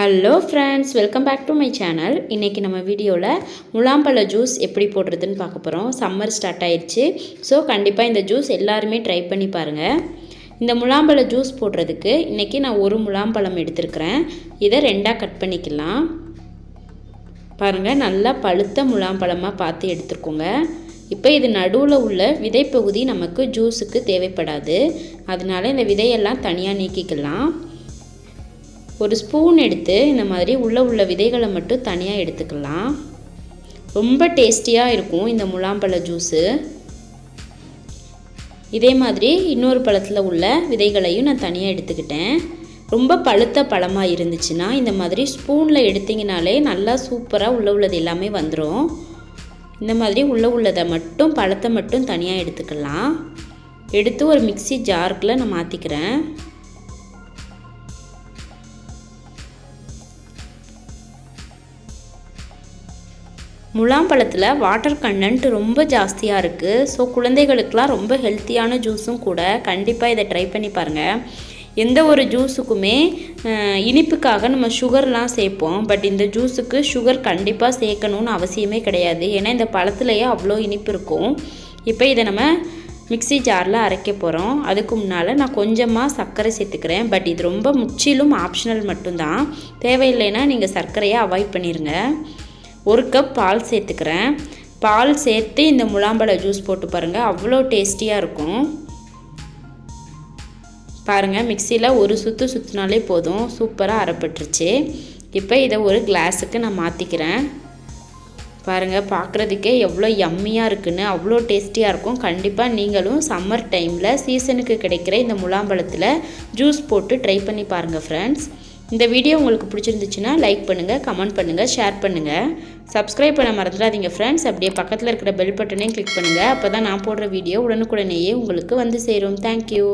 Hello friends, welcome back to my channel. இன்றைக்கி நம்ம வீடியோவில் முலாம்பழ ஜூஸ் எப்படி போடுறதுன்னு பார்க்க போகிறோம். சம்மர் ஸ்டார்ட் ஆயிடுச்சு. ஸோ கண்டிப்பாக இந்த ஜூஸ் எல்லாருமே ட்ரை பண்ணி பாருங்கள். இந்த முலாம்பழ ஜூஸ் போடுறதுக்கு இன்றைக்கி நான் ஒரு முலாம்பழம் எடுத்துருக்கிறேன். இதை ரெண்டாக கட் பண்ணிக்கலாம். பாருங்கள், நல்லா பழுத்த முலாம்பழமாக பார்த்து எடுத்துருக்கோங்க. இப்போ இது நடுவில் உள்ள விதைப்பகுதி நமக்கு ஜூஸுக்கு தேவைப்படாது. அதனால இந்த விதையெல்லாம் தனியாக நீக்கிக்கலாம். ஒரு ஸ்பூன் எடுத்து இந்த மாதிரி உள்ள விதைகளை மட்டும் தனியாக எடுத்துக்கலாம். ரொம்ப டேஸ்டியாக இருக்கும் இந்த முலாம்பழ ஜூஸு. இதே மாதிரி இன்னொரு பழத்தில் உள்ள விதைகளையும் நான் தனியாக எடுத்துக்கிட்டேன். ரொம்ப பழுத்த பழமாக இருந்துச்சுன்னா இந்த மாதிரி ஸ்பூனில் எடுத்திங்கனாலே நல்லா சூப்பராக உள்ளது எல்லாமே வந்துடும். இந்த மாதிரி உள்ளதை மட்டும் பழத்தை மட்டும் தனியாக எடுத்துக்கலாம். எடுத்து ஒரு மிக்ஸி ஜாருக்குள்ளே நான் மாற்றிக்கிறேன். முலாம்பழத்தில் வாட்டர் கண்டென்ட் ரொம்ப ஜாஸ்தியாக இருக்குது. ஸோ குழந்தைகளுக்கெலாம் ரொம்ப ஹெல்த்தியான ஜூஸும் கூட. கண்டிப்பாக இதை ட்ரை பண்ணி பாருங்கள். எந்த ஒரு ஜூஸுக்குமே இனிப்புக்காக நம்ம சுகர்லாம் சேர்ப்போம். பட் இந்த ஜூஸுக்கு சுகர் கண்டிப்பாக சேர்க்கணுன்னு அவசியமே கிடையாது. ஏன்னா இந்த பழத்துலேயே அவ்வளோ இனிப்பு இருக்கும். இப்போ இதை நம்ம மிக்ஸி ஜாரில் அரைக்க போகிறோம். அதுக்கு முன்னால் நான் கொஞ்சமாக சர்க்கரை சேர்த்துக்கிறேன். பட் இது ரொம்ப முற்றிலும் ஆப்ஷனல் மட்டும்தான். தேவையில்லைன்னா நீங்கள் சர்க்கரையை அவாய்ட் பண்ணிடுங்க. ஒரு கப் பால் சேர்த்துக்கிறேன். பால் சேர்த்து இந்த முலாம்பழ ஜூஸ் போட்டு பாருங்கள், அவ்வளோ டேஸ்டியாக இருக்கும். பாருங்கள், மிக்சியில் ஒரு சுற்றினாலே போதும், சூப்பராக அரைப்பட்டுருச்சு. இப்போ இதை ஒரு கிளாஸுக்கு நான் மாற்றிக்கிறேன். பாருங்கள், பார்க்குறதுக்கே எவ்வளோ யம்மியாக இருக்குன்னு, அவ்வளோ டேஸ்டியாக இருக்கும். கண்டிப்பாக நீங்களும் சம்மர் டைமில் சீசனுக்கு கிடைக்கிற இந்த முலாம்பழத்தில் ஜூஸ் போட்டு ட்ரை பண்ணி பாருங்கள் ஃப்ரெண்ட்ஸ். இந்த வீடியோ உங்களுக்கு பிடிச்சிருந்துச்சுன்னா லைக் பண்ணுங்கள், கமெண்ட் பண்ணுங்கள், ஷேர் பண்ணுங்கள். சப்ஸ்கிரைப் பண்ண மறந்துடாதீங்க ஃப்ரெண்ட்ஸ். அப்படியே பக்கத்தில் இருக்கிற பெல் பட்டனையும் கிளிக் பண்ணுங்கள். அப்போ தான் நான் போடுற வீடியோ உடனுக்குடனேயே உங்களுக்கு வந்து சேரும். தேங்க்யூ.